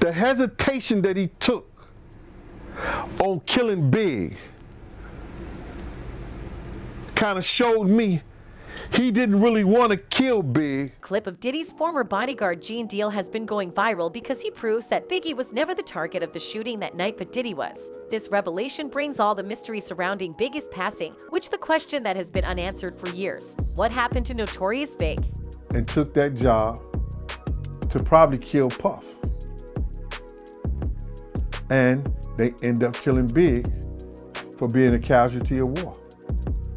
The hesitation that he took on killing Big kind of showed me he didn't really want to kill Big. Clip of Diddy's former bodyguard Gene Deal has been going viral because he proves that Biggie was never the target of the shooting that night, but Diddy was. This revelation brings all the mystery surrounding Biggie's passing, which the question that has been unanswered for years. What happened to Notorious B.I.G? And took that job to probably kill Puff. And they end up killing Big for being a casualty of war.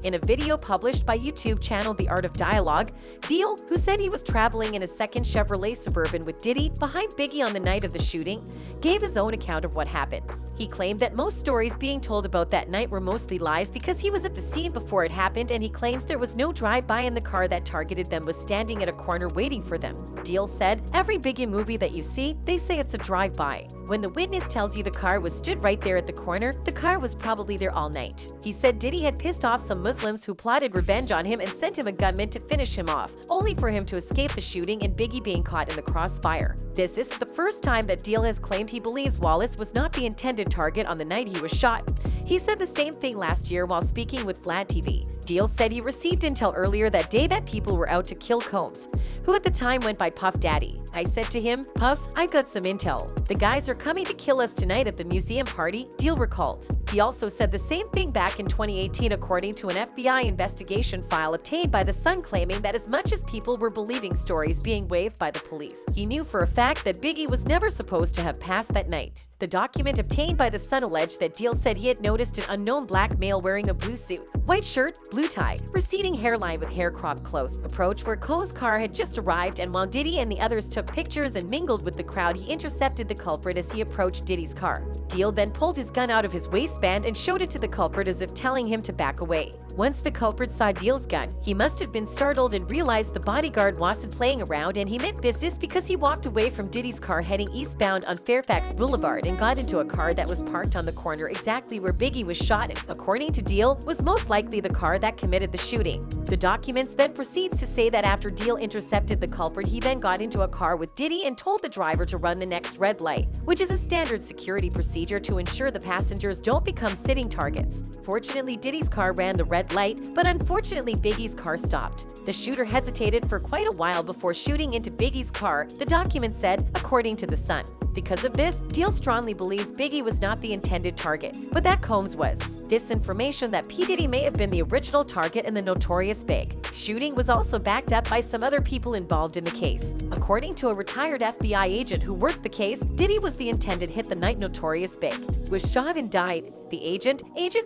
In a video published by YouTube channel The Art of Dialogue, Deal, who said he was traveling in a second Chevrolet Suburban with Diddy behind Biggie on the night of the shooting, gave his own account of what happened. He claimed that most stories being told about that night were mostly lies because he was at the scene before it happened, and he claims there was no drive-by and the car that targeted them was standing at a corner waiting for them. Deal said, "Every Biggie movie that you see, they say it's a drive-by. When the witness tells you the car was stood right there at the corner, the car was probably there all night." He said Diddy had pissed off some Muslims who plotted revenge on him and sent him a gunman to finish him off, only for him to escape the shooting and Biggie being caught in the crossfire. This is the first time that Deal has claimed he believes Wallace was not the intended target on the night he was shot. He said the same thing last year while speaking with Vlad TV. Deal said he received intel earlier that day that people were out to kill Combs, who at the time went by Puff Daddy. "I said to him, 'Puff, I got some intel. The guys are coming to kill us tonight at the museum party,'" Deal recalled. He also said the same thing back in 2018 according to an FBI investigation file obtained by The Sun, claiming that as much as people were believing stories being waved by the police, he knew for a fact that Biggie was never supposed to have passed that night. The document obtained by The Sun alleged that Deal said he had noticed an unknown black male wearing a blue suit, white shirt, blue tie, receding hairline with hair cropped close, approach where Coe's car had just arrived, and while Diddy and the others took pictures and mingled with the crowd, he intercepted the culprit as he approached Diddy's car. Deal then pulled his gun out of his waistband and showed it to the culprit as if telling him to back away. Once the culprit saw Deal's gun, he must have been startled and realized the bodyguard wasn't playing around and he meant business, because he walked away from Diddy's car heading eastbound on Fairfax Boulevard and got into a car that was parked on the corner exactly where Biggie was shot and, according to Deal, was most likely the car that committed the shooting. The documents then proceeds to say that after Deal intercepted the culprit, he then got into a car with Diddy and told the driver to run the next red light, which is a standard security procedure to ensure the passengers don't become sitting targets. Fortunately, Diddy's car ran the red light, but unfortunately Biggie's car stopped. The shooter hesitated for quite a while before shooting into Biggie's car, the document said, according to The Sun. Because of this, Deal strongly believes Biggie was not the intended target, but that Combs was. This information that P. Diddy may have been the original target in the Notorious B.I.G. shooting was also backed up by some other people involved in the case. According to a retired FBI agent who worked the case, Diddy was the intended hit the night Notorious B.I.G. was shot and died. The agent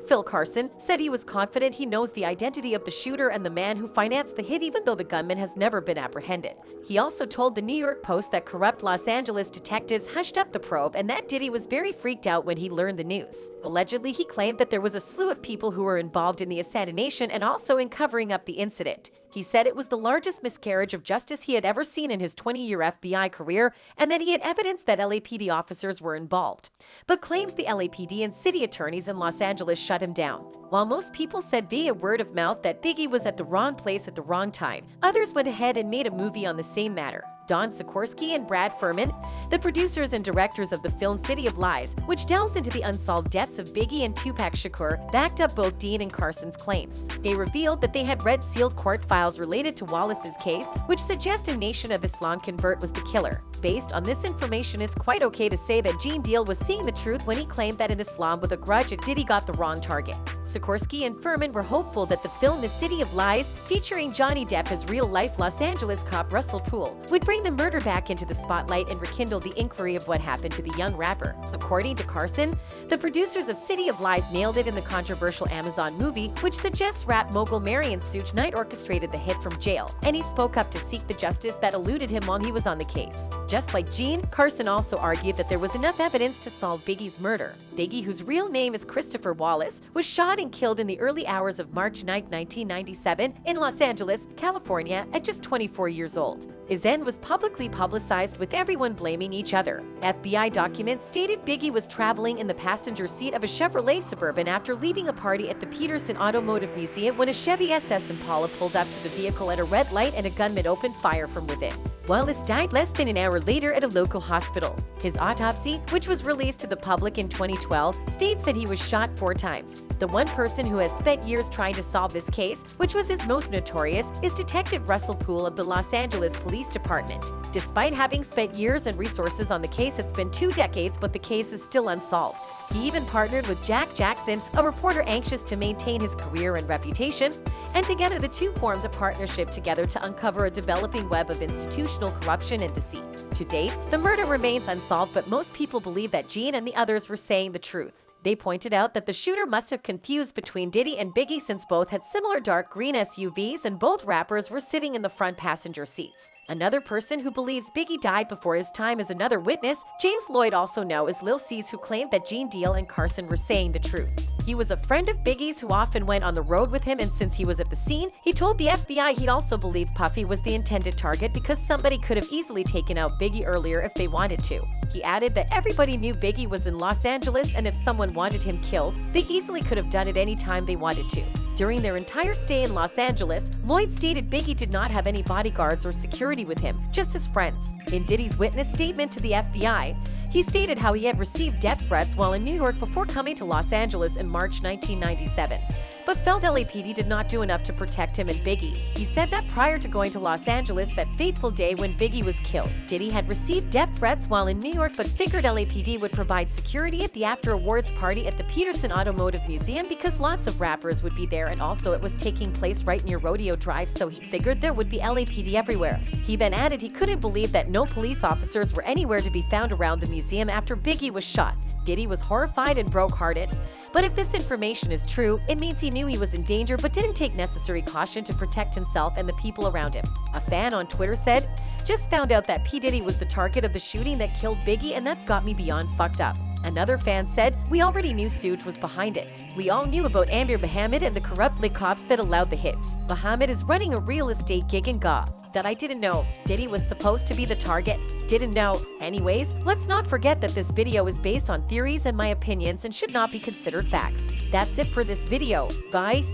Phil Carson, said he was confident he knows the identity of the shooter and the man who financed the hit, even though the gunman has never been apprehended. He also told the New York Post that corrupt Los Angeles detectives hushed up the probe and that Diddy was very freaked out when he learned the news. Allegedly, he claimed that there was a slew of people who were involved in the assassination and also in covering up the incident. He said it was the largest miscarriage of justice he had ever seen in his 20-year FBI career, and that he had evidence that LAPD officers were involved, but claims the LAPD and city attorneys in Los Angeles shut him down. While most people said via word of mouth that Biggie was at the wrong place at the wrong time, others went ahead and made a movie on the same matter. Don Sikorsky and Brad Furman, the producers and directors of the film City of Lies, which delves into the unsolved deaths of Biggie and Tupac Shakur, backed up both Dean and Carson's claims. They revealed that they had read sealed court files related to Wallace's case, which suggest a Nation of Islam convert was the killer. Based on this information, it's quite okay to say that Gene Deal was seeing the truth when he claimed that in Islam with a grudge, Diddy got the wrong target. Sikorsky and Furman were hopeful that the film The City of Lies, featuring Johnny Depp as real-life Los Angeles cop Russell Poole, would bring the murder back into the spotlight and rekindle the inquiry of what happened to the young rapper. According to Carson, the producers of City of Lies nailed it in the controversial Amazon movie, which suggests rap mogul Marion Such Knight orchestrated the hit from jail, and he spoke up to seek the justice that eluded him while he was on the case. Just like Gene, Carson also argued that there was enough evidence to solve Biggie's murder. Biggie, whose real name is Christopher Wallace, was shot shot and killed in the early hours of March 9, 1997 in Los Angeles, California at just 24 years old. His end was publicly publicized with everyone blaming each other. FBI documents stated Biggie was traveling in the passenger seat of a Chevrolet Suburban after leaving a party at the Peterson Automotive Museum when a Chevy SS Impala pulled up to the vehicle at a red light and a gunman opened fire from within. Wallace died less than an hour later at a local hospital. His autopsy, which was released to the public in 2012, states that he was shot 4 times. The one person who has spent years trying to solve this case, which was his most notorious, is Detective Russell Poole of the Los Angeles Police Department. Despite having spent years and resources on the case, it's been 2 decades, but the case is still unsolved. He even partnered with Jack Jackson, a reporter anxious to maintain his career and reputation, and together the two formed a partnership together to uncover a developing web of institutional corruption and deceit. To date, the murder remains unsolved, but most people believe that Gene and the others were saying the truth. They pointed out that the shooter must have confused between Diddy and Biggie since both had similar dark green SUVs and both rappers were sitting in the front passenger seats. Another person who believes Biggie died before his time is another witness, James Lloyd, also known as Lil C's, who claimed that Gene Deal and Carson were saying the truth. He was a friend of Biggie's who often went on the road with him, and since he was at the scene, he told the FBI he'd also believed Puffy was the intended target because somebody could have easily taken out Biggie earlier if they wanted to. He added that everybody knew Biggie was in Los Angeles, and if someone wanted him killed, they easily could have done it any time they wanted to. During their entire stay in Los Angeles, Lloyd stated Biggie did not have any bodyguards or security with him, just his friends. In Diddy's witness statement to the FBI, he stated how he had received death threats while in New York before coming to Los Angeles in March 1997, but felt LAPD did not do enough to protect him and Biggie. He said that prior to going to Los Angeles that fateful day when Biggie was killed, Diddy had received death threats while in New York but figured LAPD would provide security at the after-awards party at the Peterson Automotive Museum because lots of rappers would be there, and also it was taking place right near Rodeo Drive, so he figured there would be LAPD everywhere. He then added he couldn't believe that no police officers were anywhere to be found around the museum after Biggie was shot. Diddy was horrified and broke-hearted. But if this information is true, it means he knew he was in danger but didn't take necessary caution to protect himself and the people around him. A fan on Twitter said, "Just found out that P. Diddy was the target of the shooting that killed Biggie, and that's got me beyond fucked up." Another fan said, "We already knew Suge was behind it. We all knew about Amir Muhammad and the corrupt lit cops that allowed the hit. Muhammad is running a real estate gig in Ga that I didn't know Diddy was supposed to be the target. Didn't know. Anyways, let's not forget that this video is based on theories and my opinions and should not be considered facts." That's it for this video. Bye.